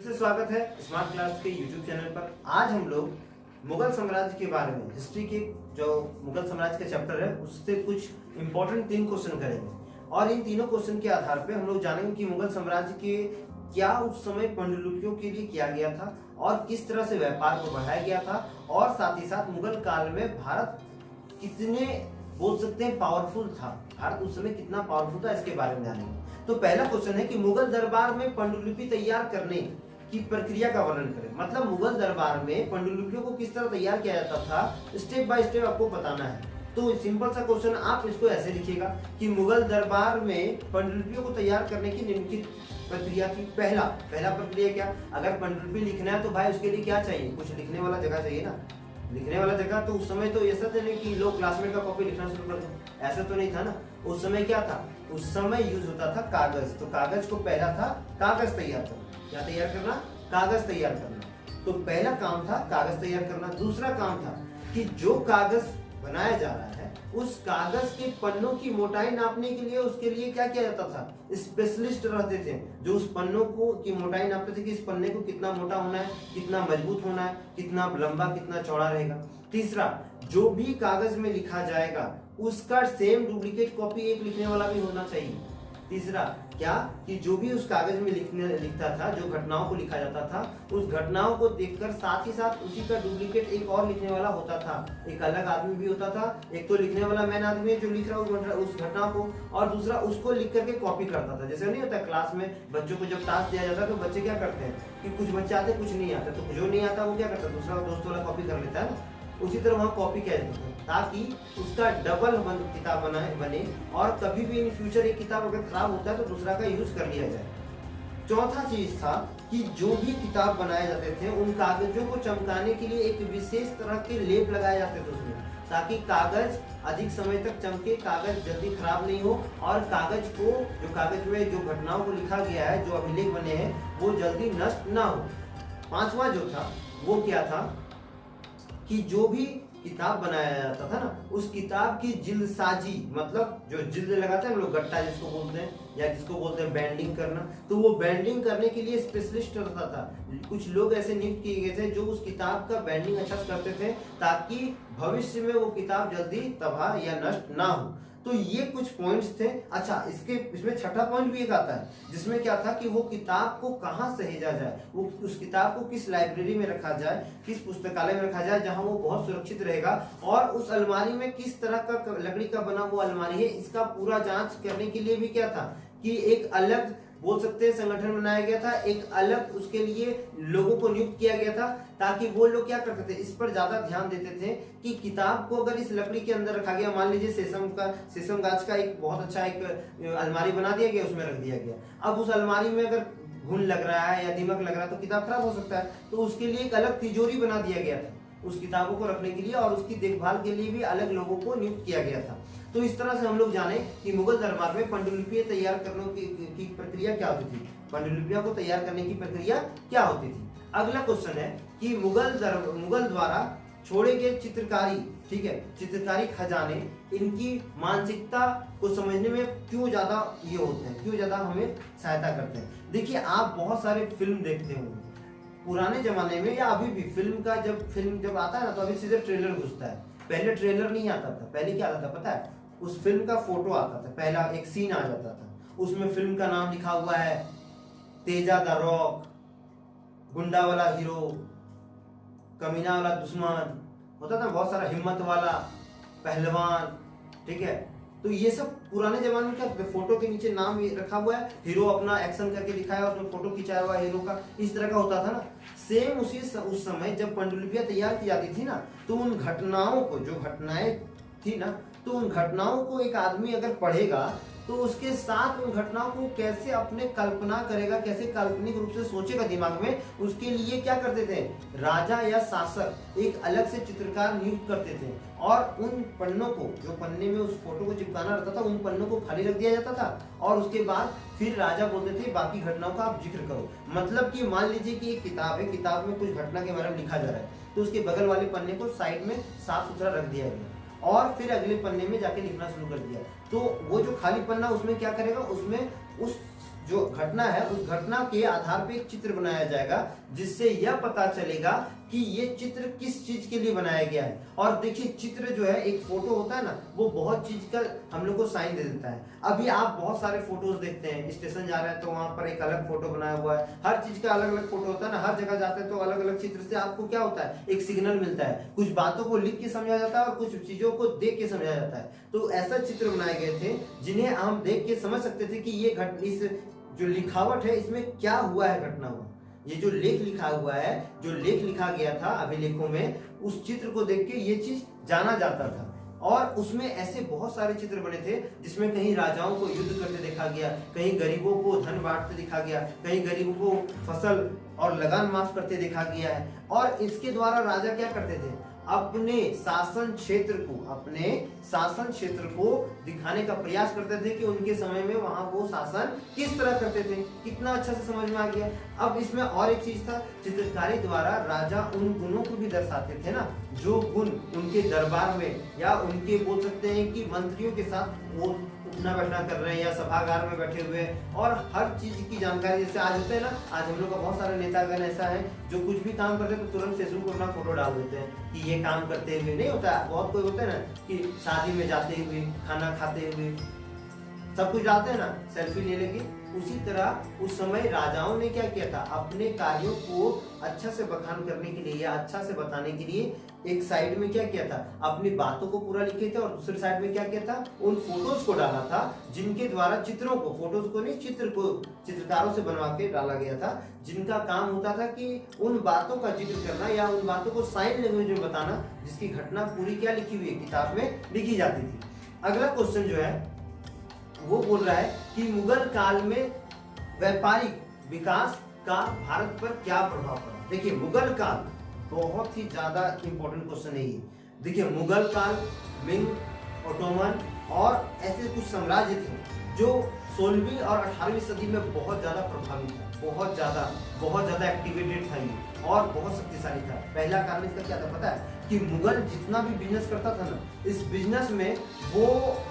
से स्वागत है स्मार्ट क्लास के YouTube चैनल पर। आज हम लोग मुगल साम्राज्य के बारे में, हिस्ट्री के जो मुगल साम्राज्य का चैप्टर है उससे कुछ इंपॉर्टेंट 3 क्वेश्चन करेंगे और इन तीनों क्वेश्चन के आधार पे हम लोग जानेंगे कि मुगल साम्राज्य के क्या उस समय पांडुलिपियों के लिए किया गया था और किस तरह से व्यापार को बढ़ाया गया था और साथ ही साथ मुगल काल में भारत कितने बोल सकते हैं पावरफुल था, भारत उस समय कितना पावरफुल था, इसके बारे में जानेंगे। तो पहला क्वेश्चन है कि मुगल दरबार में पांडुलिपि तैयार करने की प्रक्रिया का वर्णन करें। मतलब मुगल दरबार में पांडुलिपियों को किस तरह तैयार किया जाता था, स्टेप बाय स्टेप आपको बताना है। तो सिंपल सा क्वेश्चन, आप इसको ऐसे लिखिएगा कि मुगल दरबार में पांडुलिपियों को तैयार करने की निम्नलिखित प्रक्रिया की पहला प्रक्रिया क्या। अगर पांडुलिपि लिखना है तो भाई उसके लिए क्या चाहिए, कुछ लिखने वाला जगह चाहिए ना। लिखने वाला जगह तो उस समय तो ऐसा था नहीं कि लोग क्लासमेट का कॉपी लिखना शुरू कर दो, ऐसा तो नहीं था ना। उस समय क्या था, उस समय यूज होता था कागज। तो कागज को पहला था कागज तैयार करना। क्या तैयार करना, कागज तैयार करना। तो पहला काम था कागज तैयार करना। दूसरा काम था कि जो कागज बनाया जा रहा है उस कागज के पन्नों की मोटाई नापने के लिए उसके लिए क्या किया जाता था, स्पेशलिस्ट रहते थे जो उस पन्नों को की मोटाई नापते थे कि इस पन्ने को कितना मोटा होना है, कितना मजबूत होना है, कितना लंबा कितना चौड़ा रहेगा। तीसरा, जो भी कागज में लिखा जाएगा उसका सेम डुप्लीकेट कॉपी एक लिखने वाला भी होना चाहिए। तीसरा क्या कि जो भी उस कागज में लिखता था, जो घटनाओं को लिखा जाता था, उस घटनाओं को देखकर साथ ही साथ उसी का डुप्लीकेट एक और लिखने वाला होता था। एक अलग आदमी भी होता था, एक तो लिखने वाला मेन आदमी है जो लिख रहा है उस घटना को, और दूसरा उसको लिख करके कॉपी करता था। जैसे नहीं होता क्लास में बच्चों को जब टास्क दिया जाता है तो बच्चे क्या करते हैं कि कुछ बच्चे आते कुछ नहीं आते, तो जो नहीं आता वो क्या करता है दूसरा दोस्त वाला कॉपी कर लेता है ना। उसी तरह वहाँ कॉपी किया जाता था ताकि उसका डबल किताब बने और कभी भी इन फ्यूचर एक किताब अगर खराब होता है तो दूसरा का यूज कर लिया जाए। चौथा चीज था कि जो भी किताब बनाए जाते थे उन कागजों को चमकाने के लिए एक विशेष तरह के लेप लगाए जाते थे उसमें, ताकि कागज अधिक समय तक चमके, कागज जल्दी खराब नहीं हो और कागज को जो कागज में जो घटनाओं को लिखा गया है, जो अभिलेख बने हैं वो जल्दी नष्ट ना हो। पांचवा जो था वो क्या था कि जो भी किताब बनाया जाता था ना उस किताब की जिल्दसाजी, मतलब जो जिल्द लगाते हैं हम लोग गट्टा जिसको बोलते हैं या जिसको बोलते हैं बैंडिंग करना, तो वो बैंडिंग करने के लिए स्पेशलिस्ट रहता था। कुछ लोग ऐसे नियुक्त किए गए थे जो उस किताब का बैंडिंग अच्छा से करते थे ताकि भविष्य में वो किताब जल्दी तबाह या नष्ट ना हो। तो ये कुछ पॉइंट्स थे। अच्छा, इसमें छठा पॉइंट भी एक आता है जिसमें क्या था कि वो किताब को कहाँ सहेजा जाए, वो उस किताब को किस लाइब्रेरी में रखा जाए, किस पुस्तकालय में रखा जाए जहां वो बहुत सुरक्षित रहेगा, और उस अलमारी में किस तरह का लकड़ी का बना वो अलमारी है, इसका पूरा जांच करने के लिए भी क्या था कि एक अलग बोल सकते हैं संगठन बनाया गया था, एक अलग उसके लिए लोगों को नियुक्त किया गया था ताकि वो लोग क्या करते थे, इस पर ज्यादा ध्यान देते थे कि किताब को अगर इस लकड़ी के अंदर रखा गया, मान लीजिए शीशम गाछ का एक बहुत अच्छा एक अलमारी बना दिया गया, उसमें रख दिया गया। अब उस अलमारी में अगर घुन लग रहा है या दीमक लग रहा है तो किताब खराब हो सकता है, तो उसके लिए एक अलग तिजोरी बना दिया गया था उस किताबों को रखने के लिए, और उसकी देखभाल के लिए भी अलग लोगों को नियुक्त किया गया था। तो इस तरह से हम लोग जाने कि मुगल दरबार में पांडुलिपियां तैयार करने की प्रक्रिया क्या होती थी, पांडुलिपियों को तैयार करने की प्रक्रिया क्या होती थी। अगला क्वेश्चन है कि मुगल द्वारा छोड़े गए चित्रकारी, ठीक है, चित्रकारी खजाने इनकी मानसिकता को समझने में क्यों ज्यादा ये होते हैं, क्यों ज्यादा हमें सहायता करते हैं। देखिए, आप बहुत सारे फिल्म देखते होंगे पुराने जमाने में या अभी भी फिल्म जब आता है ना तो अभी सीधे ट्रेलर घुसता है। पहले ट्रेलर नहीं आता था, पहले क्या आता था पता है, उस फिल्म का फोटो आता था, पहला एक सीन आ जाता था, उसमें फिल्म का नाम लिखा हुआ है तेजा द रॉक, गुंडा वाला हीरो, कमीना वाला दुश्मन, होता था बहुत सारा, हिम्मत वाला पहलवान, ठीक है। तो ये सब पुराने जमाने में क्या फोटो के नीचे नाम रखा हुआ है, हीरो अपना एक्शन करके दिखाया, उसमें फोटो खिंचाया हुआ हीरो का, इस तरह का होता था ना। सेम उस समय जब पांडुलिपियां तैयार की जाती थी ना तो उन घटनाओं को, जो घटनाएं थी ना, तो उन घटनाओं को एक आदमी अगर पढ़ेगा तो उसके साथ उन घटनाओं को कैसे अपने कल्पना करेगा, कैसे काल्पनिक रूप से सोचेगा दिमाग में, उसके लिए क्या करते थे, राजा या शासक एक अलग से चित्रकार नियुक्त करते थे और उन पन्नों को, जो पन्ने में उस फोटो को चिपकाना रहता था, उन पन्नों को खाली रख दिया जाता था और उसके बाद फिर राजा बोलते थे बाकी घटनाओं का आप जिक्र करो। मतलब कि मान लीजिए कि एक किताब है, किताब में कुछ घटना के बारे में लिखा जा रहा है तो उसके बगल वाले पन्ने को साइड में साफ सुथरा रख दिया गया और फिर अगले पन्ने में जाके लिखना शुरू कर दिया। तो वो जो खाली पन्ना उसमें क्या करेगा, उसमें उस जो घटना है उस घटना के आधार पे एक चित्र बनाया जाएगा, जिससे यह पता चलेगा कि ये चित्र किस चीज के लिए बनाया गया है। और देखिए चित्र जो है, एक फोटो होता है ना, वो बहुत चीज का हम लोग को साइन दे देता है। अभी आप बहुत सारे फोटोज देखते हैं, स्टेशन जा रहे हैं तो वहां पर एक अलग फोटो बनाया हुआ है, हर चीज का अलग अलग फोटो होता है ना, हर जगह जाते हैं तो अलग अलग चित्र से आपको क्या होता है, एक सिग्नल मिलता है। कुछ बातों को लिख के समझा जाता है और कुछ चीजों को देख के समझा जाता है। तो ऐसा चित्र बनाए गए थे जिन्हें हम देख के समझ सकते थे कि ये इस जो लिखावट है इसमें क्या हुआ है, घटना हुआ। ये जो लेख लिखा हुआ है, जो लेख लिखा गया था अभिलेखों में, उस चित्र को देख के ये चीज जाना जाता था। और उसमें ऐसे बहुत सारे चित्र बने थे जिसमें कहीं राजाओं को युद्ध करते देखा गया, कहीं गरीबों को धन बांटते दिखा गया, कहीं गरीबों को फसल और लगान माफ करते देखा गया है। और इसके द्वारा राजा क्या करते थे, अपने शासन क्षेत्र को दिखाने का प्रयास करते थे कि उनके समय में वहां वो शासन किस तरह करते थे। कितना अच्छा से समझ में आ गया। अब इसमें और एक चीज था, चित्रकारी द्वारा राजा उन गुणों को भी दर्शाते थे ना, जो गुण उनके दरबार में या उनके बोल सकते हैं कि मंत्रियों के साथ वो उठना बैठना कर रहे हैं या सभागार में बैठे हुए, और हर चीज की जानकारी। जैसे आज होते हैं ना, आज हम लोग का बहुत सारे नेतागण ऐसा है जो कुछ भी काम करते हैं तो तुरंत फेसबुक पर अपना फोटो डाल देते हैं कि ये काम करते हुए। नहीं होता है, बहुत कोई होता है ना कि शादी में जाते हुए, खाना खाते हुए, सब कुछ डालते हैं ना, सेल्फी ले लेके। उसी तरह उस समय राजाओं ने क्या किया था, अपने कार्यों को अच्छा से बखान करने के लिए या अच्छा से बताने के लिए एक साइड में क्या किया था, अपनी बातों को पूरा लिखे थे, और दूसरी साइड में क्या किया था, उन फोटोज को डाला था, जिनके द्वारा चित्रों को, फोटोज को नहीं, चित्र को चित्रकारों से बनवा के डाला गया था, जिनका काम होता था कि उन बातों का जिक्र करना या उन बातों को साइन लैंग्वेज में बताना, जिसकी घटना पूरी क्या लिखी हुई है, किताब में लिखी जाती थी। अगला क्वेश्चन जो है वो बोल रहा है कि मुगल काल में व्यापारिक विकास का भारत पर क्या प्रभाव पड़ा। देखिए मुगल काल बहुत ही ज्यादा इंपॉर्टेंट क्वेश्चन है ये। देखिए मुगल काल, मिंग, ओटोमन और ऐसे कुछ साम्राज्य थे जो 16वीं और 18वीं सदी में बहुत ज्यादा प्रभावित था, बहुत ज्यादा एक्टिवेटेड था ये और बहुत शक्तिशाली था। पहला कारण इसका क्या था पता है, कि मुगल जितना भी बिजनेस करता था ना, इस बिजनेस में वो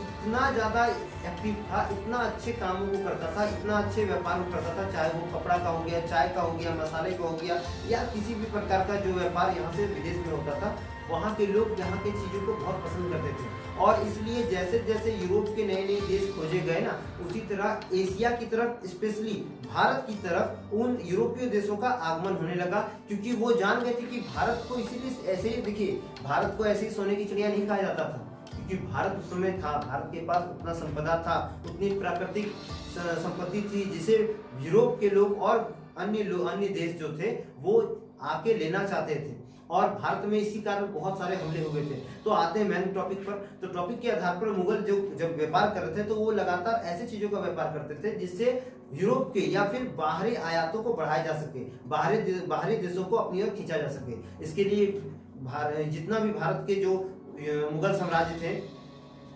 इतना ज्यादा एक्टिव था, इतना अच्छे कामों को करता था, इतना अच्छे व्यापार को करता था, चाहे वो कपड़ा का हो गया, चाय का हो गया, मसाले का हो गया, या किसी भी प्रकार का जो व्यापार यहाँ से विदेश में होता था, वहाँ के लोग यहाँ के चीजों को बहुत पसंद करते थे। और इसलिए जैसे जैसे यूरोप के नए नए देश खोजे गए ना, उसी तरह एशिया की तरफ, स्पेशली भारत की तरफ उन यूरोपीय देशों का आगमन होने लगा, क्योंकि वो जान गए थे कि भारत को इसीलिए ऐसे ही, देखिए भारत को ऐसे ही सोने की चिड़िया नहीं कहा जाता था, क्योंकि भारत उस समय था, भारत के पास उतना संपदा था, उतनी प्राकृतिक संपत्ति थी, जिसे यूरोप के लोग और अन्य देश जो थे वो आके लेना चाहते थे। और भारत में इसी कारण बहुत सारे हमले हुए थे। तो आते हैं मेन टॉपिक पर। तो टॉपिक के आधार पर मुगल जो जब व्यापार कर रहे थे तो वो लगातार ऐसे चीजों का व्यापार करते थे जिससे यूरोप के या फिर बाहरी आयातों को बढ़ाया जा सके, बाहरी देशों को अपनी ओर खींचा जा सके। इसके लिए जितना भी भारत के जो मुगल साम्राज्य थे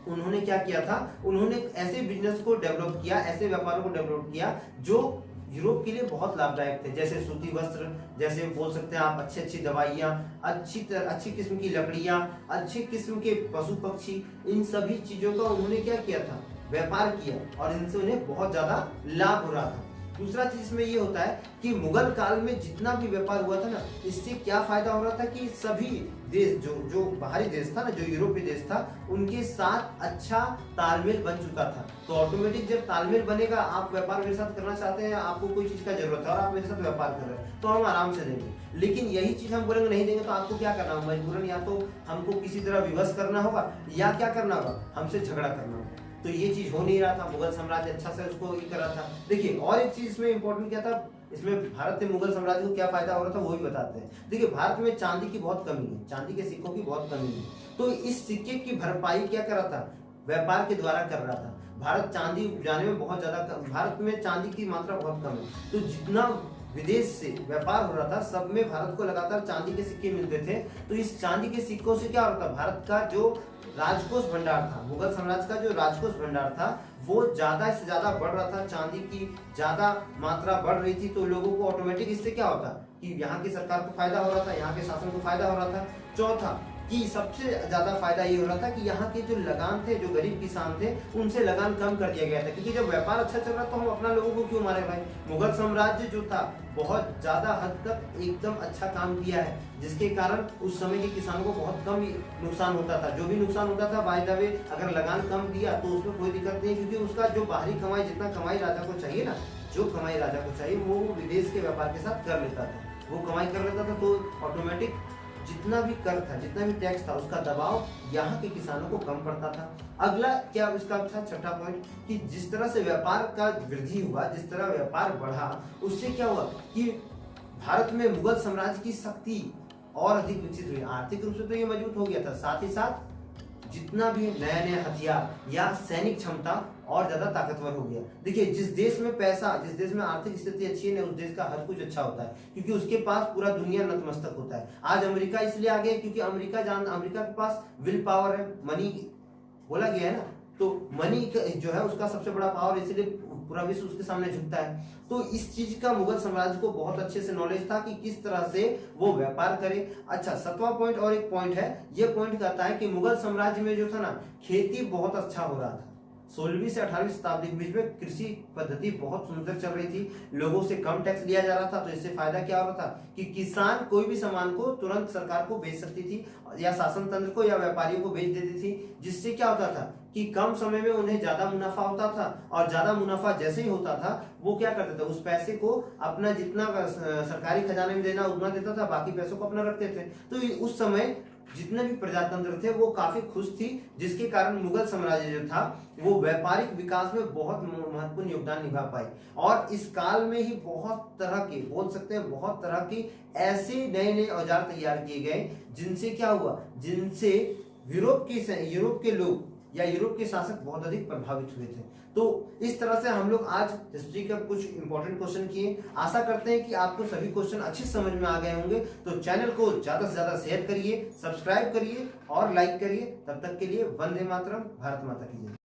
उन्होंने क्या किया था, उन्होंने ऐसे बिजनेस को डेवलप किया, ऐसे व्यापारों को डेवलप किया जो यूरोप के लिए बहुत लाभदायक थे। जैसे सूती वस्त्र, जैसे बोल सकते हैं आप अच्छी दवाइयाँ, अच्छी किस्म की लकड़ियाँ, अच्छी किस्म के पशु पक्षी, इन सभी चीजों का उन्होंने क्या किया था, व्यापार किया, और इनसे उन्हें बहुत ज्यादा लाभ हो रहा था। दूसरा चीज इसमें ये होता है कि मुगल काल में जितना भी व्यापार हुआ था ना, इससे क्या फायदा हो रहा था कि सभी देश जो बाहरी देश था ना, जो यूरोपीय देश था, उनके साथ अच्छा तालमेल बन चुका था। तो ऑटोमेटिक जब तालमेल बनेगा, आप व्यापार मेरे साथ करना चाहते हैं, आपको कोई चीज का जरूरत है और आप मेरे साथ व्यापार कर रहे हैं, तो हम आराम से देंगे। लेकिन यही चीज हम बोलेंगे नहीं देंगे, तो आपको क्या करना होगा, मजबूरन या तो हमको किसी तरह विवश करना होगा या क्या करना होगा, हमसे झगड़ा करना होगा। तो ये चीज हो नहीं रहा था, मुगल साम्राज्य अच्छा से उसको ये कर रहा था। देखिए और एक चीज इसमें इंपॉर्टेंट क्या था, इसमें भारत के मुगल साम्राज्य को क्या फायदा हो रहा था वो भी बताते हैं। देखिए भारत में चांदी की बहुत कमी है, चांदी के सिक्कों की बहुत कमी है, तो इस सिक्के की भरपाई क्या कर रहा था, व्यापार के द्वारा कर रहा था। भारत चांदी उपजाने में बहुत ज्यादा, भारत में चांदी की मात्रा बहुत कम है, तो जितना विदेश से व्यापार हो रहा था सब में भारत को लगातार चांदी के सिक्के मिलते थे। तो इस चांदी के सिक्कों से क्या हो रहा था, भारत का जो राजकोष भंडार था, मुगल साम्राज्य का जो राजकोष भंडार था वो ज्यादा से ज्यादा बढ़ रहा था, चांदी की ज्यादा मात्रा बढ़ रही थी। तो लोगों को ऑटोमेटिक इससे क्या होता कि यहाँ की सरकार को फायदा हो रहा था, यहाँ के शासन को फायदा हो रहा था। चौथा, कि सबसे ज्यादा फायदा ये हो रहा था कि यहाँ के जो लगान थे, जो गरीब किसान थे, उनसे लगान कम कर दिया गया था, क्योंकि जब व्यापार अच्छा चल रहा तो हम अपना लोगों को क्यों मारे भाई। मुगल साम्राज्य जो था बहुत ज्यादा हद तक एकदम अच्छा काम किया है, जिसके कारण उस समय के किसानों को बहुत कम नुकसान होता था। जो भी नुकसान होता था बाय द वे अगर लगान कम दिया तो उसमें कोई दिक्कत नहीं, क्योंकि उसका जो बाहरी कमाई, जितना कमाई राजा को चाहिए ना, जो कमाई राजा को चाहिए वो विदेश के व्यापार के साथ कर लेता था, वो कमाई कर लेता था। तो ऑटोमेटिक जितना भी कर था, जितना भी टैक्स था, उसका दबाव यहाँ के किसानों को कम पड़ता था। अगला क्या इसका था छठा पॉइंट, कि जिस तरह से व्यापार का वृद्धि हुआ, जिस तरह व्यापार बढ़ा, उससे क्या हुआ कि भारत में मुगल साम्राज्य की शक्ति और अधिक विकसित हुई। आर्थिक रूप से तो ये मजबूत हो गया था, साथ ही साथ जितना भी नया नया हथियार या सैनिक क्षमता और ज्यादा ताकतवर हो गया। देखिए, जिस देश में पैसा, जिस देश में आर्थिक स्थिति अच्छी है ना, उस देश का हर कुछ अच्छा होता है, क्योंकि उसके पास पूरा दुनिया नतमस्तक होता है। आज अमेरिका इसलिए आगे है क्योंकि अमेरिका के पास विल पावर है, मनी बोला गया है ना, तो मनी जो है उसका सबसे बड़ा पावर, इसलिए पूरा विश्व उसके सामने झुकता है। तो इस चीज का मुगल साम्राज्य को बहुत अच्छे से नॉलेज था कि किस तरह से वो व्यापार करे। अच्छा, 7वां पॉइंट और एक पॉइंट है, ये पॉइंट कहता है कि मुगल साम्राज्य में जो था ना, खेती बहुत अच्छा हो रहा था। 16वीं से 18वीं शताब्दी के बीच में कृषि पद्धति बहुत सुंदर चल रही थी, लोगों से कम टैक्स लिया जा रहा था। तो इससे फायदा क्या हो रहा था कि किसान कोई भी सामान को तुरंत सरकार को बेच सकती थी, या शासन तंत्र को या व्यापारियों को बेच देती थी, जिससे क्या होता था कि कम समय में उन्हें ज्यादा मुनाफा होता था, और ज्यादा मुनाफा जैसे ही होता था वो क्या करते थे, उस पैसे को अपना जितना सरकारी खजाने में देना उतना देता था, बाकी पैसों को अपना रखते थे। तो उस समय जितने भी प्रजातंत्र थे वो काफी खुश थी, जिसके कारण मुगल साम्राज्य जो था वो व्यापारिक विकास में बहुत महत्वपूर्ण योगदान निभा पाई। और इस काल में ही बहुत तरह के, बोल सकते हैं बहुत तरह के ऐसे नए नए औजार तैयार किए गए, जिनसे क्या हुआ, जिनसे यूरोप के लोग या यूरोप के शासक बहुत अधिक प्रभावित हुए थे। तो इस तरह से हम लोग आज हिस्ट्री का कुछ इंपॉर्टेंट क्वेश्चन किए। आशा करते हैं कि आपको सभी क्वेश्चन अच्छी समझ में आ गए होंगे। तो चैनल को ज्यादा से ज्यादा शेयर करिए, सब्सक्राइब करिए और लाइक करिए। तब तक के लिए वंदे मातरम, भारत माता की जय।